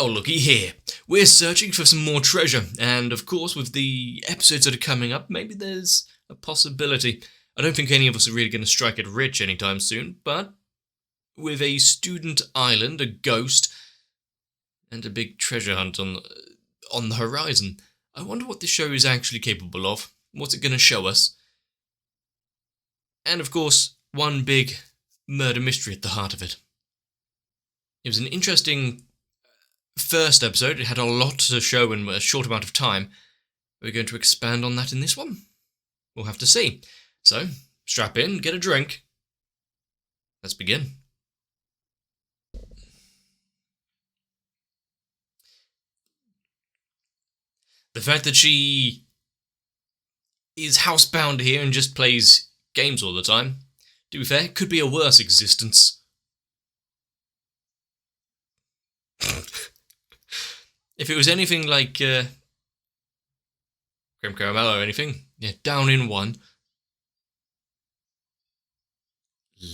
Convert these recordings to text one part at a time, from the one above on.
Well, looky here. We're searching for some more treasure, and of course, with the episodes that are coming up, maybe there's a possibility. I don't think any of us are really going to strike it rich anytime soon, but with a student island, a ghost, and a big treasure hunt on the horizon, I wonder what this show is actually capable of. What's it going to show us? And of course, one big murder mystery at the heart of it. It was an interesting first episode. It had a lot to show in a short amount of time. We're going to expand on that in this one. We'll have to see. So, strap in, get a drink. Let's begin. The fact that she is housebound here and just plays games all the time, to be fair, could be a worse existence. If it was anything like Creme Caramel or anything, yeah, down in one.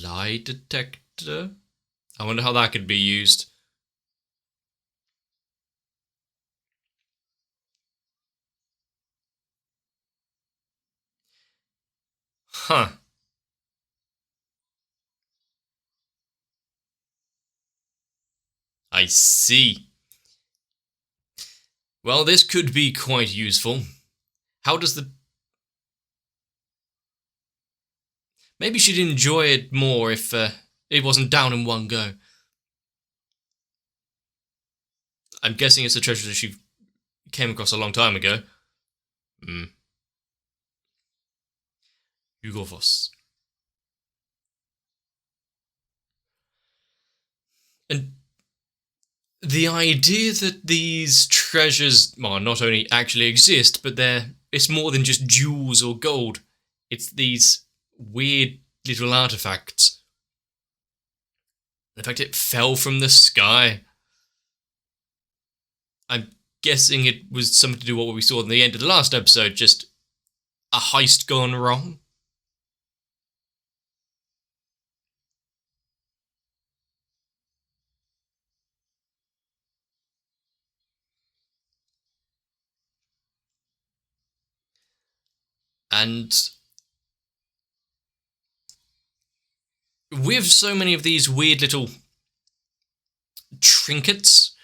Lie detector? I wonder how that could be used. Huh. I see. Well, this could be quite useful. How does the... Maybe she'd enjoy it more if it wasn't down in one go. I'm guessing it's a treasure that she came across a long time ago. You go first. And the idea that these treasures, well, not only actually exist, but it's more than just jewels or gold. It's these weird little artifacts. In fact, it fell from the sky. I'm guessing it was something to do with what we saw in the end of the last episode, just a heist gone wrong. And with so many of these weird little trinkets,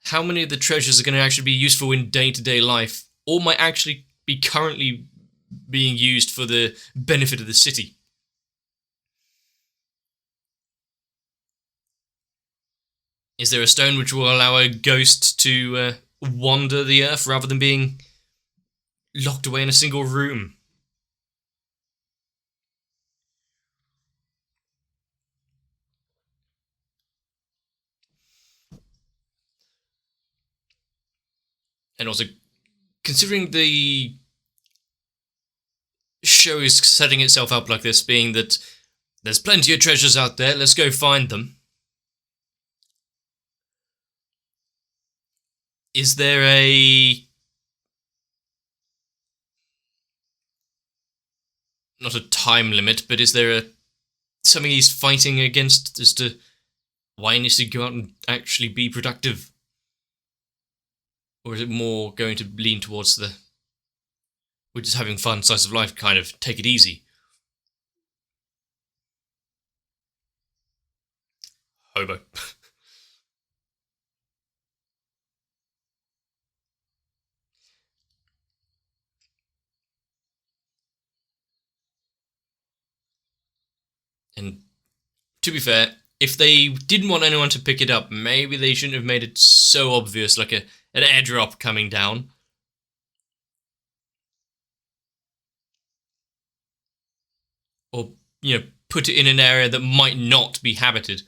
how many of the treasures are going to actually be useful in day-to-day life, or might actually be currently being used for the benefit of the city? Is there a stone which will allow a ghost to wander the earth rather than being locked away in a single room? And also, considering the show is setting itself up like this, being that there's plenty of treasures out there, let's go find them. Is there not a time limit, but is there something he's fighting against as to why he needs to go out and actually be productive? Or is it more going to lean towards we're just having fun, slice of life, kind of take it easy? Hobo. And to be fair, if they didn't want anyone to pick it up, maybe they shouldn't have made it so obvious, like an airdrop coming down. Or, put it in an area that might not be habited.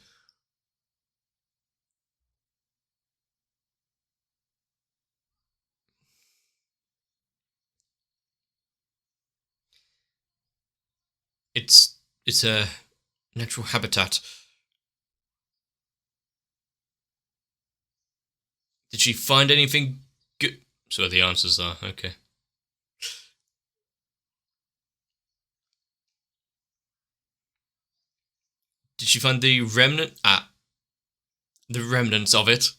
It's a natural habitat. Did she find anything good? So the answers are, okay. Did she find the remnant? The remnants of it.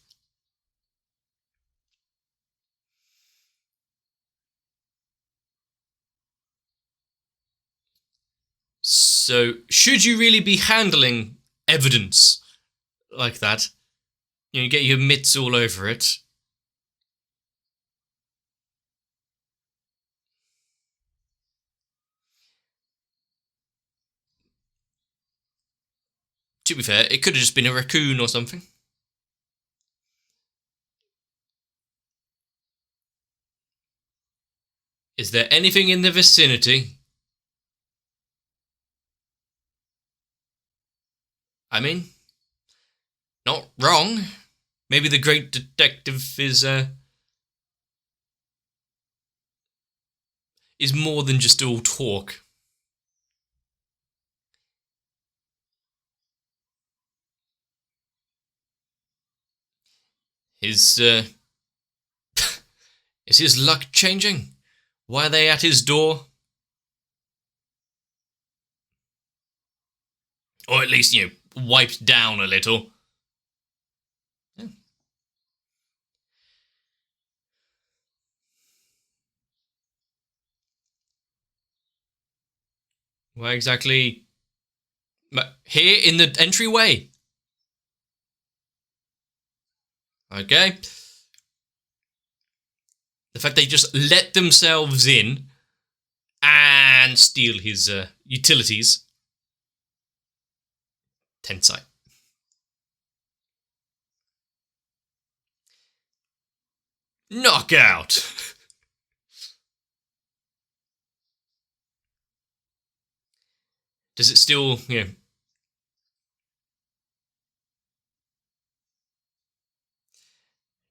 So, should you really be handling evidence like that? You get your mitts all over it. To be fair, it could have just been a raccoon or something. Is there anything in the vicinity? I mean, not wrong. Maybe the great detective is more than just all talk. Is his luck changing? Why are they at his door? Or at least, wiped down a little. Yeah. Where exactly? Here in the entryway. Okay. The fact they just let themselves in and steal his utilities. Tensai. Knockout. Does it still,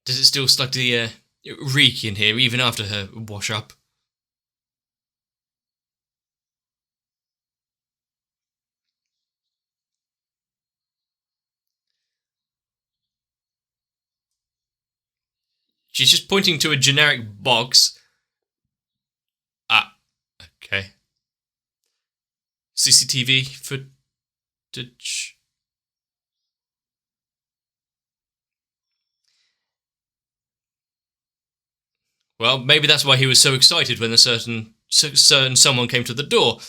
does it still slightly reek in here even after her wash up? She's just pointing to a generic box. Ah, okay. CCTV footage. Well, maybe that's why he was so excited when a certain someone came to the door.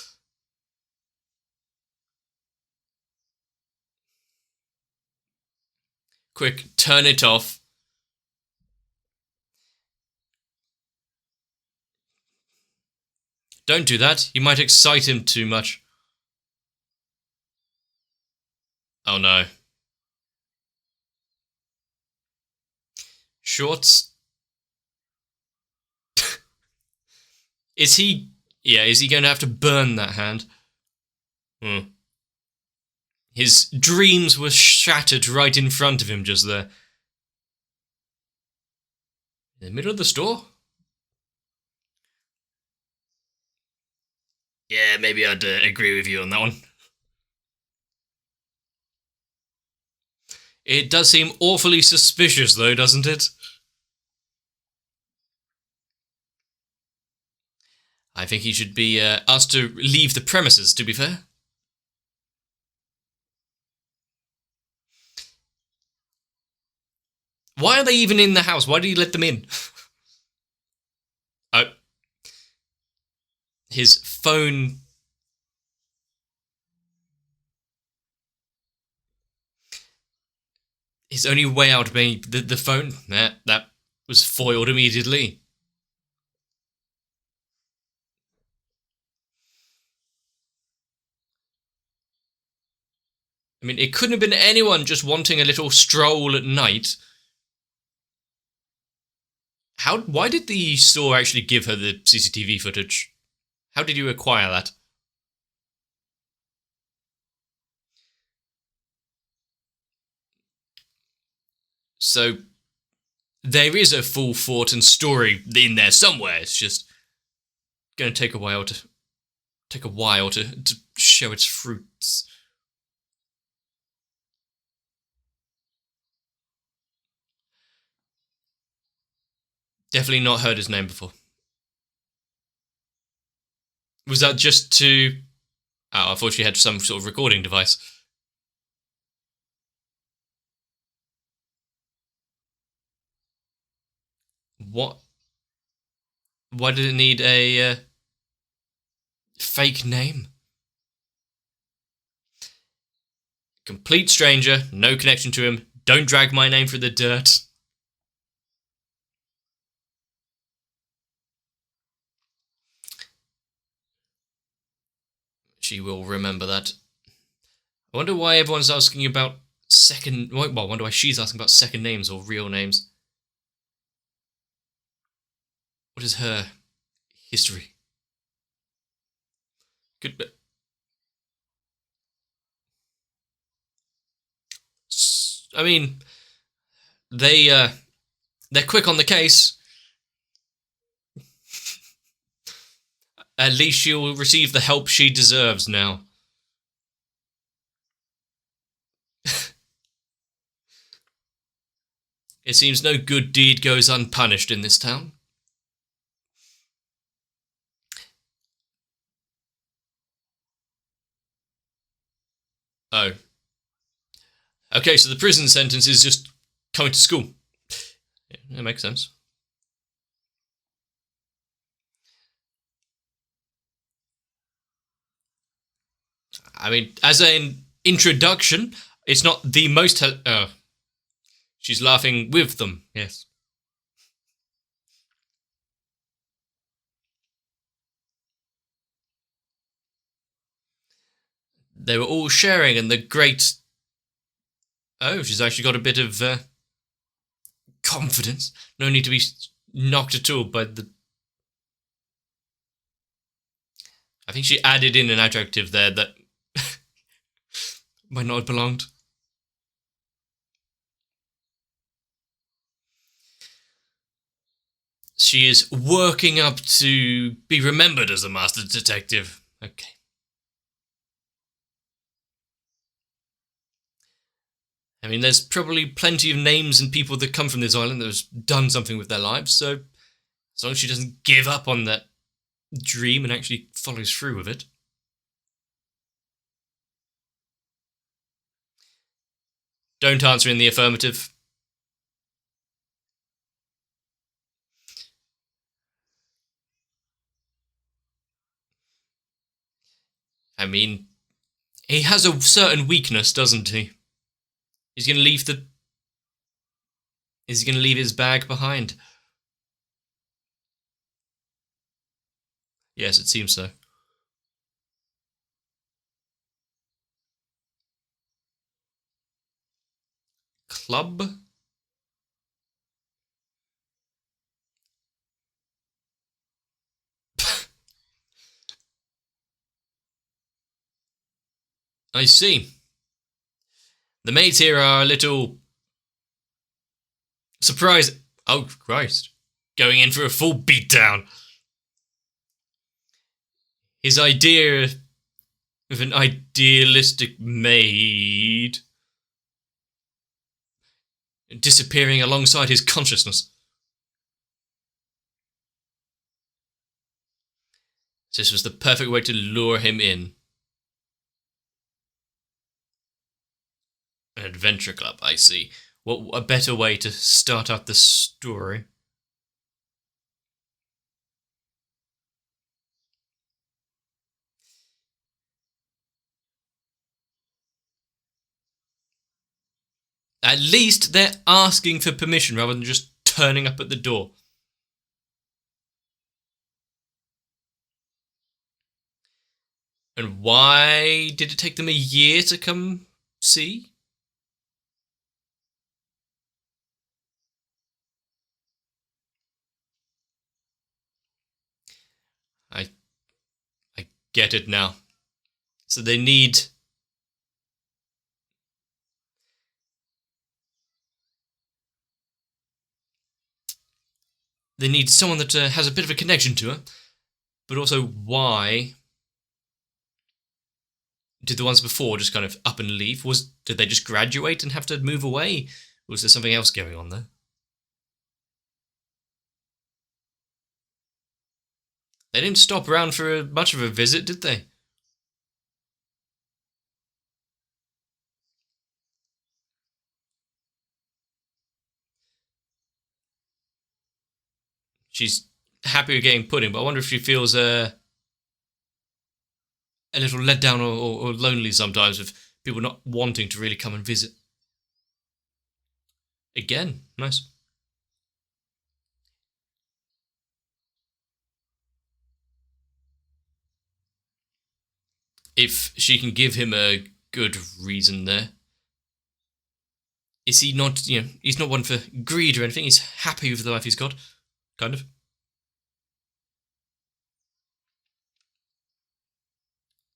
Quick, turn it off. Don't do that. You might excite him too much. Oh no. Shorts? Is he going to have to burn that hand? His dreams were shattered right in front of him just there. In the middle of the store? Yeah, maybe I'd agree with you on that one. It does seem awfully suspicious though, doesn't it? I think he should be asked to leave the premises, to be fair. Why are they even in the house? Why did he let them in? Oh. His phone. His only way out being the phone. That was foiled immediately. I mean, it couldn't have been anyone just wanting a little stroll at night. Why did the store actually give her the CCTV footage? How did you acquire that? So, there is a full thought and story in there somewhere. It's just going to take a while to show its fruits. Definitely not heard his name before. Was that just to... Oh, I thought she had some sort of recording device. What? Why did it need a fake name? Complete stranger, no connection to him. Don't drag my name through the dirt. She will remember that. I wonder why everyone's asking about second... Well, I wonder why she's asking about second names or real names. What is her history? Good. I mean, they're quick on the case. At least she'll receive the help she deserves now. It seems no good deed goes unpunished in this town. Oh. Okay, so the prison sentence is just coming to school. Yeah, that makes sense. I mean, as an introduction, it's not the most... she's laughing with them, yes. They were all sharing in the great... Oh, she's actually got a bit of confidence. No need to be knocked at all by the... I think she added in an adjective there that might not have belonged. She is working up to be remembered as a master detective. Okay. I mean, there's probably plenty of names and people that come from this island that have done something with their lives, so as long as she doesn't give up on that dream and actually follows through with it. Don't answer in the affirmative. I mean, he has a certain weakness, doesn't he? He's going to leave the... Is he going to leave his bag behind? Yes, it seems so. Club? I see. The maids here are a little... surprised. Oh, Christ. Going in for a full beatdown. His idea of an idealistic maid disappearing alongside his consciousness. This was the perfect way to lure him in. An adventure club, I see. What a better way to start out the story. At least they're asking for permission rather than just turning up at the door. And why did it take them a year to come see? I get it now. So they need... They need someone that has a bit of a connection to her. But also, why did the ones before just kind of up and leave? Did they just graduate and have to move away? Or was there something else going on there? They didn't stop around for much of a visit, did they? She's happy with getting pudding, but I wonder if she feels a little let down or lonely sometimes with people not wanting to really come and visit. Again, nice. If she can give him a good reason there. Is he not, he's not one for greed or anything. He's happy with the life he's got, kind of.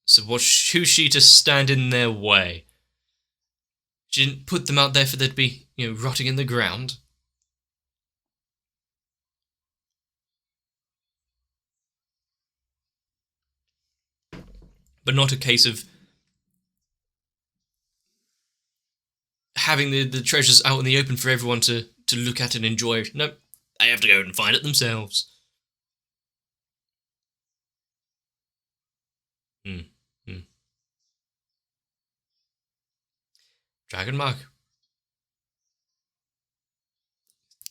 So who's she to stand in their way? She didn't put them out there for them to be, rotting in the ground. But not a case of having the treasures out in the open for everyone to look at and enjoy. No, they have to go and find it themselves. Dragon Mark.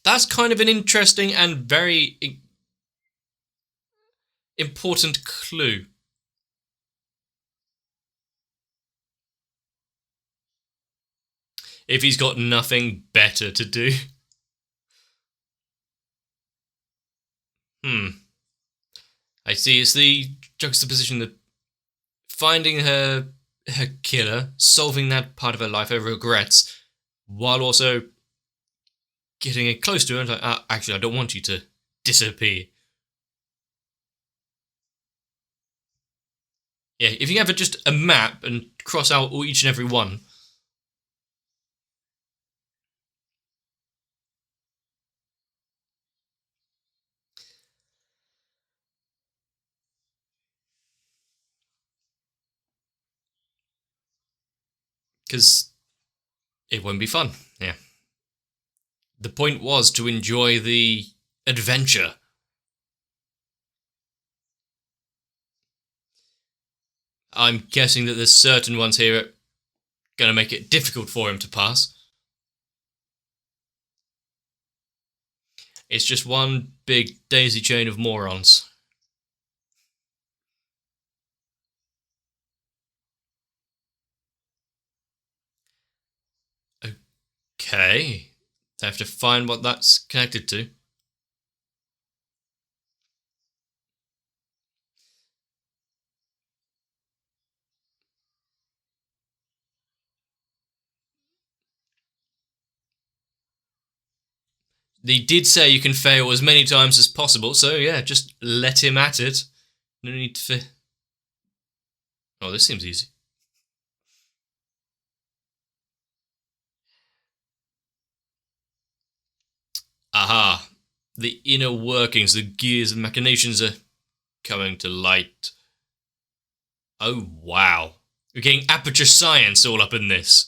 That's kind of an interesting and very important clue. If he's got nothing better to do. I see. It's the juxtaposition that finding her killer, solving that part of her life, her regrets, while also getting it close to her and like, actually, I don't want you to disappear. Yeah, if you have just a map and cross out each and every one. Because it won't be fun, yeah. The point was to enjoy the adventure. I'm guessing that there's certain ones here that are going to make it difficult for him to pass. It's just one big daisy chain of morons. Okay. I have to find what that's connected to. They did say you can fail as many times as possible, so yeah, just let him at it. No need to... Oh, this seems easy. Aha. The inner workings, the gears and machinations are coming to light. Oh, wow. We're getting aperture science all up in this.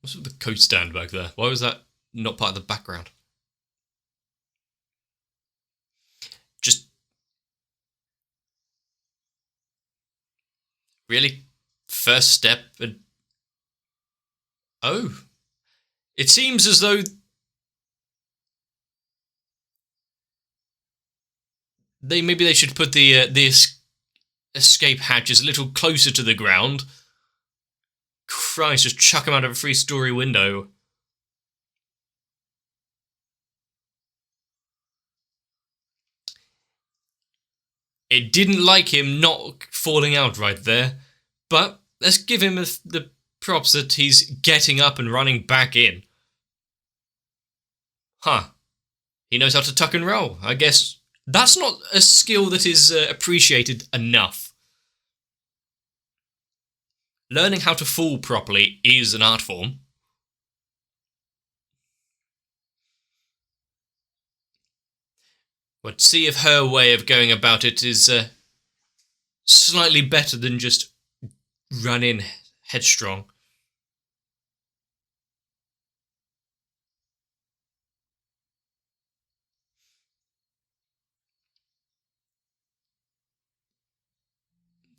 What's with the coat stand back there? Why was that not part of the background? Just... Really? First step and... Oh. It seems as though... Maybe they should put the escape hatches a little closer to the ground. Christ, just chuck him out of a 3-story window. It didn't like him not falling out right there, but let's give him the props that he's getting up and running back in. Huh. He knows how to tuck and roll. I guess that's not a skill that is appreciated enough. Learning how to fall properly is an art form. But see if her way of going about it is slightly better than just run in headstrong.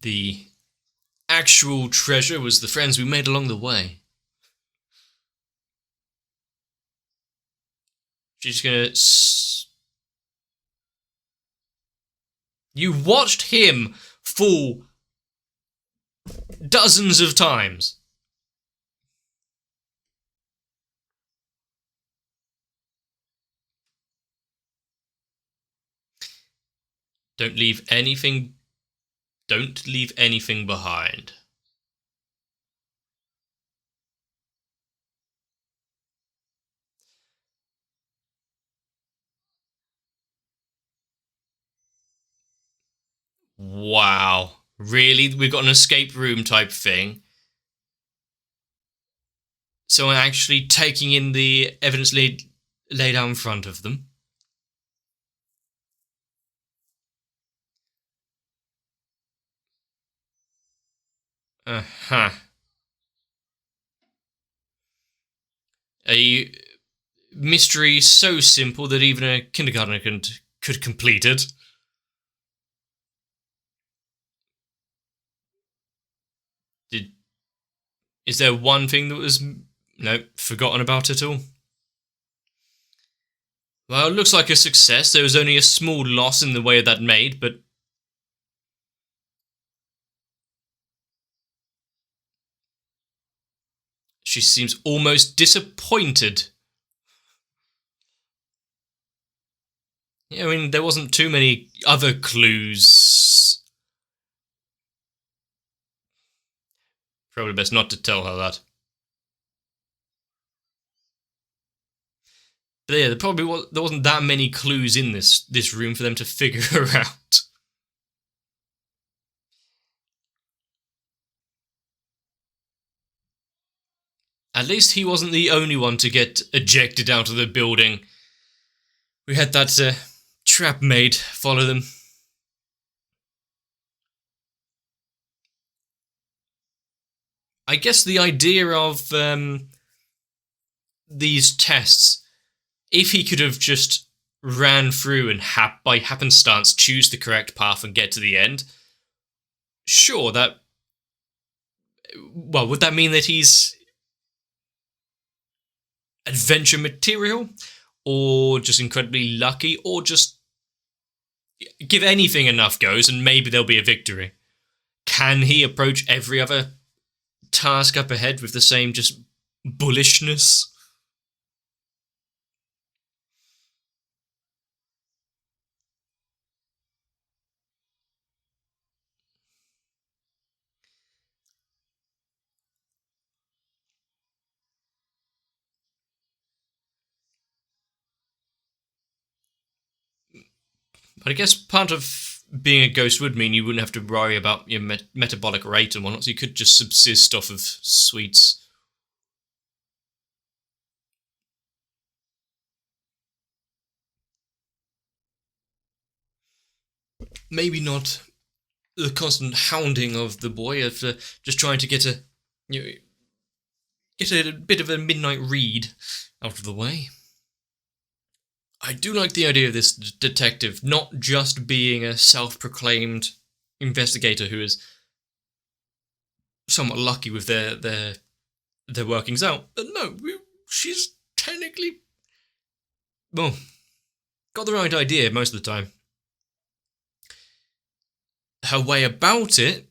The actual treasure was the friends we made along the way. She's gonna... You watched him fall dozens of times. Don't leave anything behind. Wow. Really? We've got an escape room type thing? So I'm actually taking in the evidence laid out in front of them? Uh-huh. A mystery so simple that even a kindergartner could complete it. Is there one thing that was forgotten about at all? Well, it looks like a success. There was only a small loss in the way of that maid, but she seems almost disappointed. Yeah, I mean, there wasn't too many other clues. Probably best not to tell her that. But yeah, there wasn't that many clues in this room for them to figure her out. At least he wasn't the only one to get ejected out of the building. We had that trap maid follow them. I guess the idea of these tests, if he could have just ran through and by happenstance choose the correct path and get to the end, sure, that... Well, would that mean that he's adventure material? Or just incredibly lucky? Or just give anything enough goes and maybe there'll be a victory? Can he approach every other task up ahead with the same just bullishness? But I guess part of being a ghost would mean you wouldn't have to worry about your metabolic rate and whatnot, so you could just subsist off of sweets. Maybe not the constant hounding of the boy of just trying to get a bit of a midnight read out of the way. I do like the idea of this detective not just being a self-proclaimed investigator who is somewhat lucky with their workings out. But no, she's technically, well, got the right idea most of the time. Her way about it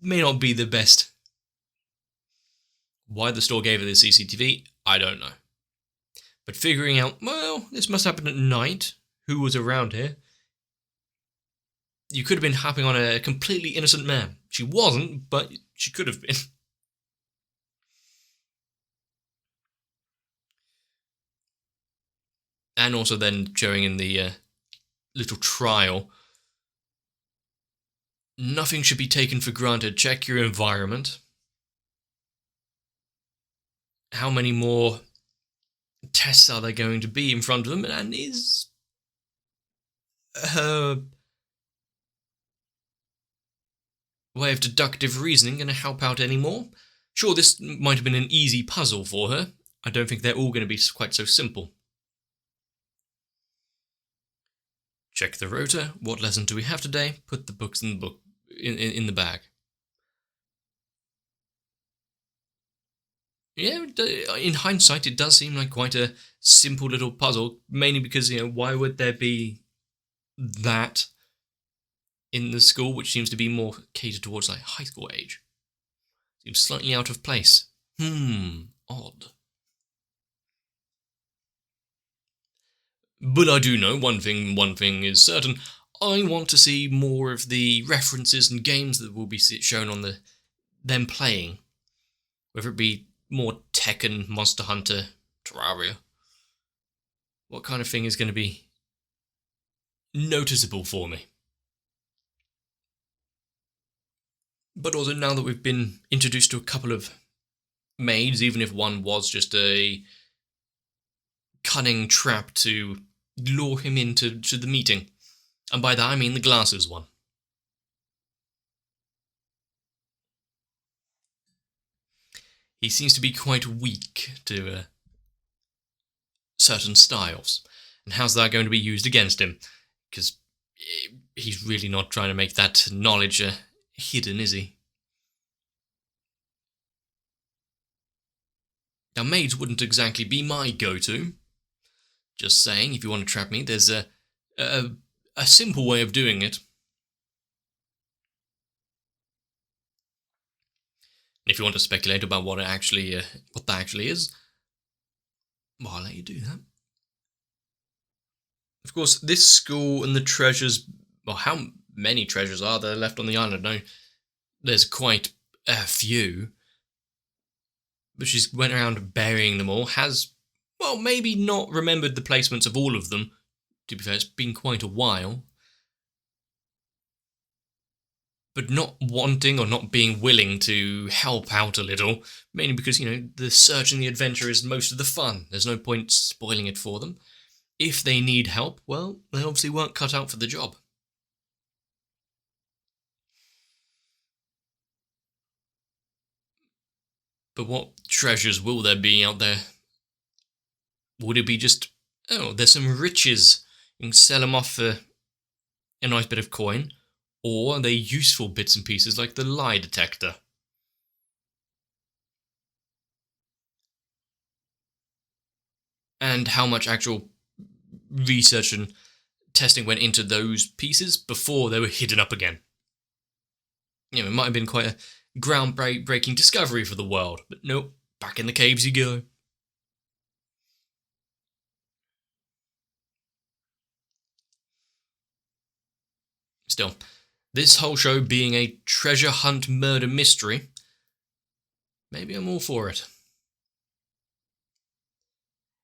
may not be the best. Why the store gave her the CCTV, I don't know. But figuring out, well, this must happen at night, who was around here? You could have been happing on a completely innocent man. She wasn't, but she could have been. And also then showing in the little trial, nothing should be taken for granted. Check your environment. How many more tests are there going to be in front of them? And is her way of deductive reasoning going to help out anymore? Sure, this might have been an easy puzzle for her. I don't think they're all going to be quite so simple. Check the rota. What lesson do we have today? Put the books in the bag. Yeah, in hindsight, it does seem like quite a simple little puzzle, mainly because, why would there be that in the school, which seems to be more catered towards like high school age? Seems slightly out of place. Odd. But I do know one thing is certain. I want to see more of the references and games that will be shown on them playing. Whether it be more Tekken, Monster Hunter, Terraria. What kind of thing is going to be noticeable for me? But also, now that we've been introduced to a couple of maids, even if one was just a cunning trap to lure him into the meeting. And by that I mean the glasses one. He seems to be quite weak to certain styles. And how's that going to be used against him? Because he's really not trying to make that knowledge hidden, is he? Now, maids wouldn't exactly be my go-to. Just saying, if you want to trap me, there's a simple way of doing it. And if you want to speculate about what that actually is, well, I'll let you do that. Of course, this school and the treasures, well, how many treasures are there left on the island? No, there's quite a few. But she's went around burying them all, has, well, maybe not remembered the placements of all of them. To be fair, it's been quite a while. But not wanting or not being willing to help out a little, mainly because, the search and the adventure is most of the fun. There's no point spoiling it for them. If they need help, well, they obviously weren't cut out for the job. But what treasures will there be out there? Would it be just, there's some riches, you can sell them off for a nice bit of coin, or are they useful bits and pieces like the lie detector? And how much actual research and testing went into those pieces before they were hidden up again? It might have been quite a groundbreaking discovery for the world, but nope, back in the caves you go. Still, this whole show being a treasure hunt murder mystery, maybe I'm all for it.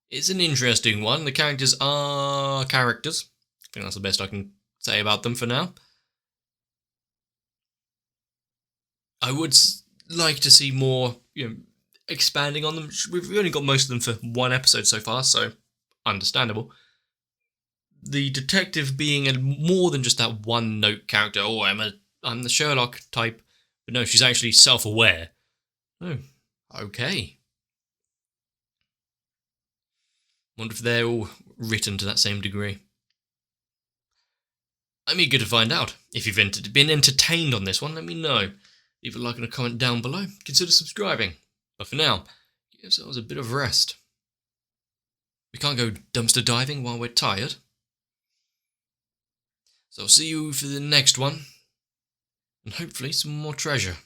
It's an interesting one. The characters are characters. I think that's the best I can say about them for now. I would like to see more, expanding on them. We've only got most of them for one episode so far, so understandable. The detective being more than just that one-note character. Oh, I'm the Sherlock type. But no, she's actually self-aware. Oh, okay. Wonder if they're all written to that same degree. I'm eager to find out. If you've been entertained on this one, let me know. Leave a like and a comment down below. Consider subscribing. But for now, give ourselves a bit of rest. We can't go dumpster diving while we're tired. So I'll see you for the next one. And hopefully some more treasure.